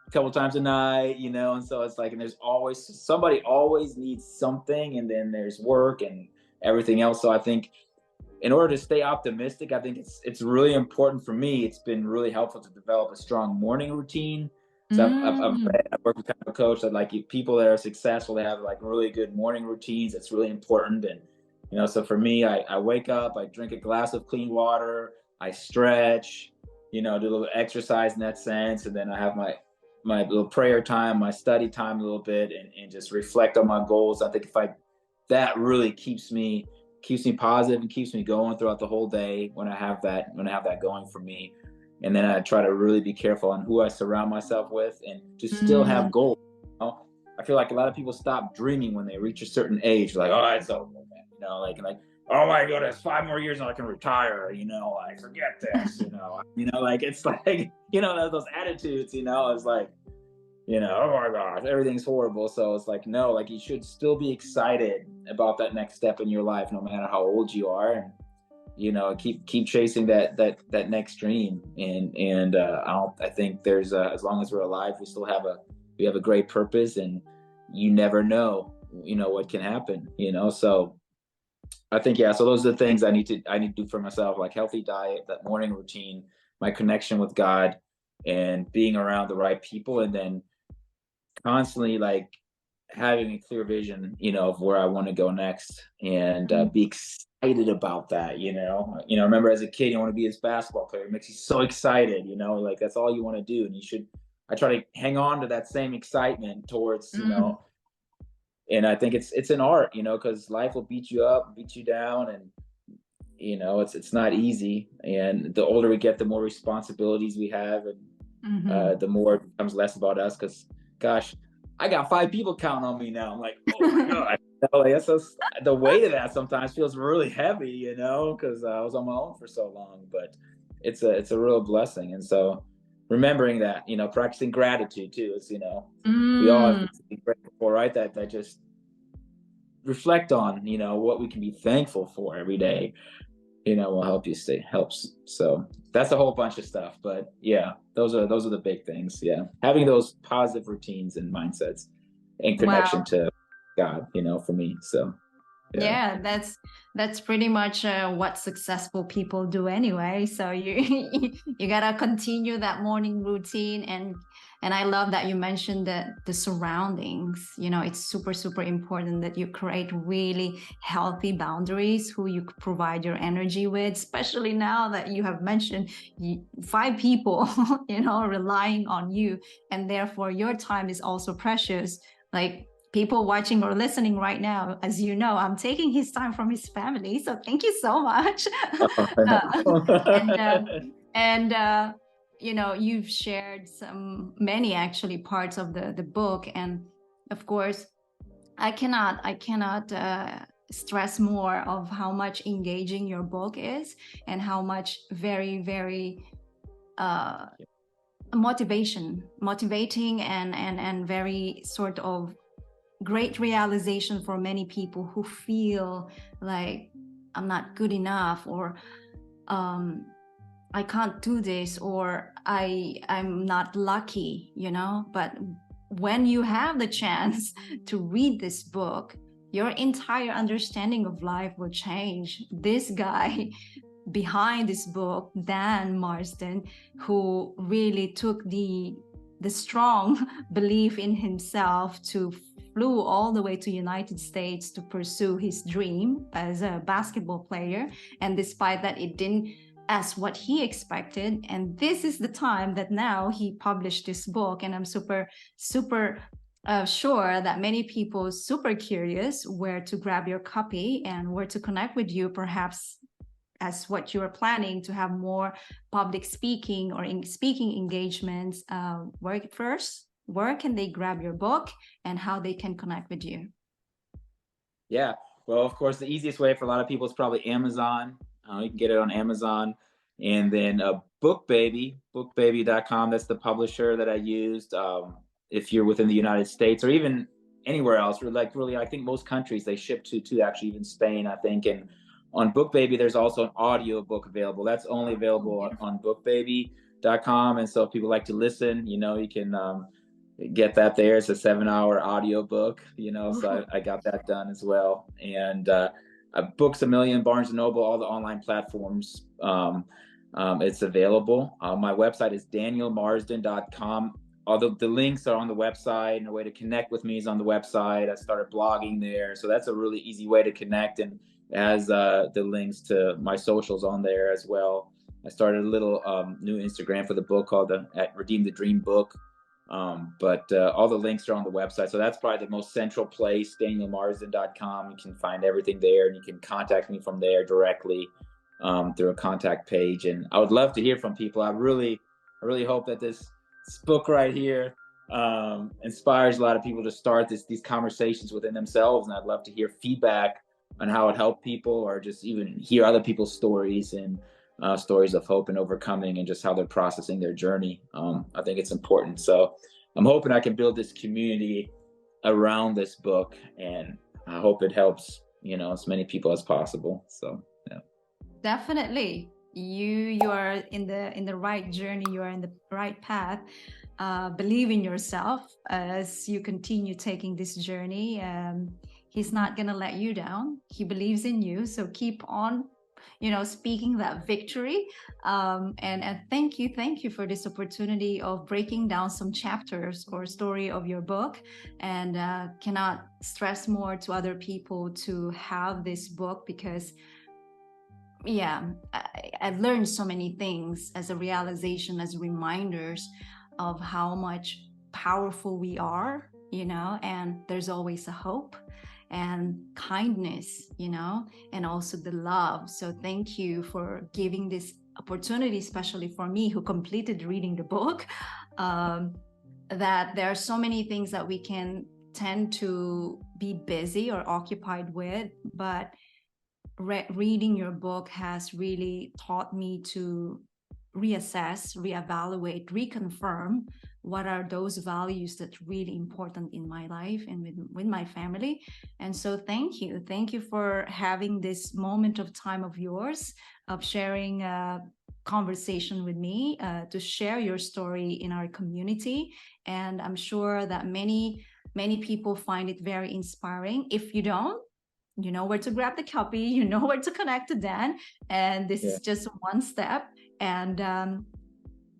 Speaker 1: a couple times a night. And so it's like, and there's always somebody always needs something, and then there's work and everything else. So I think in order to stay optimistic, I think it's really important for me. It's been really helpful to develop a strong morning routine. So I've worked with kind of a coach that like people that are successful, they have like really good morning routines. It's really important. And, so for me, I wake up, I drink a glass of clean water, I stretch, do a little exercise in that sense. And then I have my little prayer time, my study time a little bit, and just reflect on my goals. I think that really keeps me positive and keeps me going throughout the whole day when I have that going for me. And then I try to really be careful on who I surround myself with, and to still have goals. I feel like a lot of people stop dreaming when they reach a certain age. Like, oh, it's over, man. Like, oh my goodness, 5 more years and I can retire. Like, forget this. Like, it's like, those attitudes. It's like, oh my gosh, everything's horrible. So it's like, no, like you should still be excited about that next step in your life, no matter how old you are. And keep chasing that next dream. And I think there's as long as we're alive, we have a great purpose, and you never know what can happen. So I think, so those are the things I need to do for myself, like healthy diet, that morning routine, my connection with God, and being around the right people, and then constantly like having a clear vision, of where I want to go next, and be excited about that. Remember as a kid, you want to be this basketball player. It makes you so excited, like that's all you want to do. And I try to hang on to that same excitement towards, and I think it's an art, because life will beat you up, beat you down, and it's not easy. And the older we get, the more responsibilities we have, and the more it becomes less about us. Because gosh, I got 5 people counting on me now. I'm like, oh my God. Like, the weight of that sometimes feels really heavy, because I was on my own for so long. But it's a real blessing. And so remembering that, practicing gratitude too. It's, we all have to be grateful for, right? That just reflect on, what we can be thankful for every day, will helps. So that's a whole bunch of stuff. But yeah, those are the big things. Yeah. Having those positive routines and mindsets and connection to God, for me. So
Speaker 2: yeah, that's pretty much what successful people do anyway. So you you gotta continue that morning routine. And I love that you mentioned that the surroundings, it's super important that you create really healthy boundaries, who you provide your energy with, especially now that you have mentioned 5 people relying on you, and therefore your time is also precious. Like, people watching or listening right now, as you know, I'm taking his time from his family. So thank you so much. And you've shared many actually parts of the book. And of course, I cannot stress more of how much engaging your book is, and how much very motivating and very sort of great realization for many people who feel like I'm not good enough, or I can't do this, or I'm not lucky, But when you have the chance to read this book, your entire understanding of life will change. This guy behind this book, Dan Marsden, who really took the strong belief in himself to flew all the way to United States to pursue his dream as a basketball player. And despite that, it didn't as what he expected. And this is the time that now he published this book. And I'm super sure that many people super curious where to grab your copy and where to connect with you. Perhaps as what you're planning to have more public speaking or speaking engagements, where can they grab your book and how they can connect with you?
Speaker 1: Yeah. Well, of course, the easiest way for a lot of people is probably Amazon. You can get it on Amazon. And then bookbaby.com. That's the publisher that I used. If you're within the United States or even anywhere else, or like really, I think most countries they ship to actually even Spain, I think. And on BookBaby, there's also an audio book available. That's only available on bookbaby.com. And so if people like to listen, you can get that there. It's a 7-hour audio book, so I got that done as well. And Books a Million, Barnes & Noble, all the online platforms, it's available. My website is danielmarsden.com. All the links are on the website, and a way to connect with me is on the website. I started blogging there, so that's a really easy way to connect, and it has the links to my socials on there as well. I started a little new Instagram for the book called at Redeem the Dream Book. But all the links are on the website. So that's probably the most central place, danielmarsden.com. You can find everything there, and you can contact me from there directly through a contact page. And I would love to hear from people. I really hope that this book right here inspires a lot of people to start these conversations within themselves. And I'd love to hear feedback on how it helped people, or just even hear other people's stories and stories of hope and overcoming, and just how they're processing their journey. I think it's important. So I'm hoping I can build this community around this book, and I hope it helps, as many people as possible. So, yeah.
Speaker 2: Definitely. You are in the right journey. You are in the right path. Believe in yourself as you continue taking this journey. He's not going to let you down. He believes in you. So keep on speaking that victory. And thank you for this opportunity of breaking down some chapters or story of your book. And cannot stress more to other people to have this book, because I've learned so many things as a realization, as reminders of how much powerful we are, and there's always a hope and kindness, and also the love. So thank you for giving this opportunity, especially for me who completed reading the book, that there are so many things that we can tend to be busy or occupied with, but reading your book has really taught me to reassess, reevaluate, reconfirm what are those values that's really important in my life and with my family. And so thank you for having this moment of time of yours, of sharing a conversation with me, to share your story in our community. And I'm sure that many people find it very inspiring. If you don't, you know where to grab the copy, you know where to connect to Dan, and this is just one step. And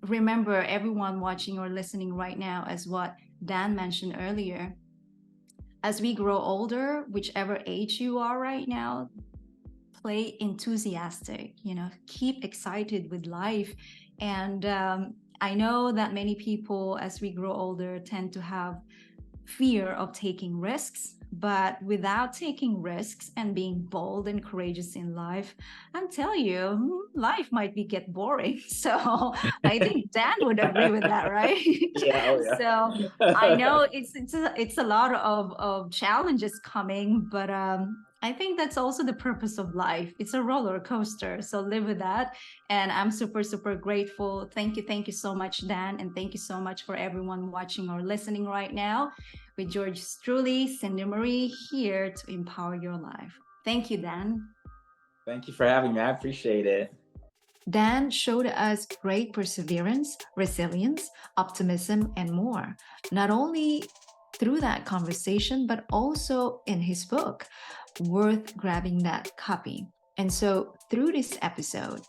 Speaker 2: remember, everyone watching or listening right now, as what Dan mentioned earlier, as we grow older, whichever age you are right now, play enthusiastic, keep excited with life. And I know that many people, as we grow older, tend to have fear of taking risks. But without taking risks and being bold and courageous in life, I'm telling you, life might get boring. So I think Dan would agree with that, right?
Speaker 1: Yeah, oh yeah.
Speaker 2: So I know it's a lot of challenges coming, but I think that's also the purpose of life. It's a roller coaster. So live with that. And I'm super, super grateful. Thank you so much, Dan. And thank you so much for everyone watching or listening right now. With yours truly, Cindy Marie, here to empower your life. Thank you, Dan.
Speaker 1: Thank you for having me. I appreciate it.
Speaker 2: Dan showed us great perseverance, resilience, optimism, and more, not only through that conversation, but also in his book, worth grabbing that copy. And so through this episode,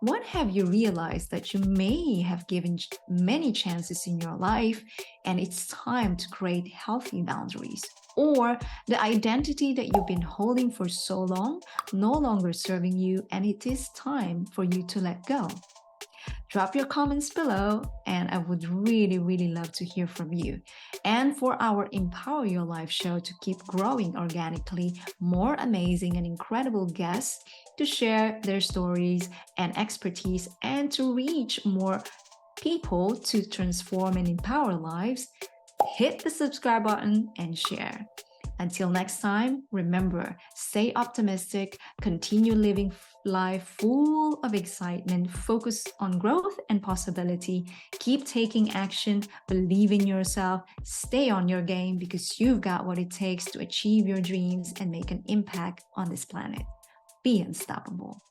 Speaker 2: what have you realized that you may have given many chances in your life, and it's time to create healthy boundaries? Or the identity that you've been holding for so long no longer serving you, and it is time for you to let go. Drop your comments below, and I would really, really love to hear from you. And for our Empower Your Life show to keep growing organically, more amazing and incredible guests to share their stories and expertise and to reach more people to transform and empower lives, hit the subscribe button and share. Until next time, remember, stay optimistic, continue living life full of excitement, focus on growth and possibility, keep taking action, believe in yourself, stay on your game because you've got what it takes to achieve your dreams and make an impact on this planet. Be unstoppable.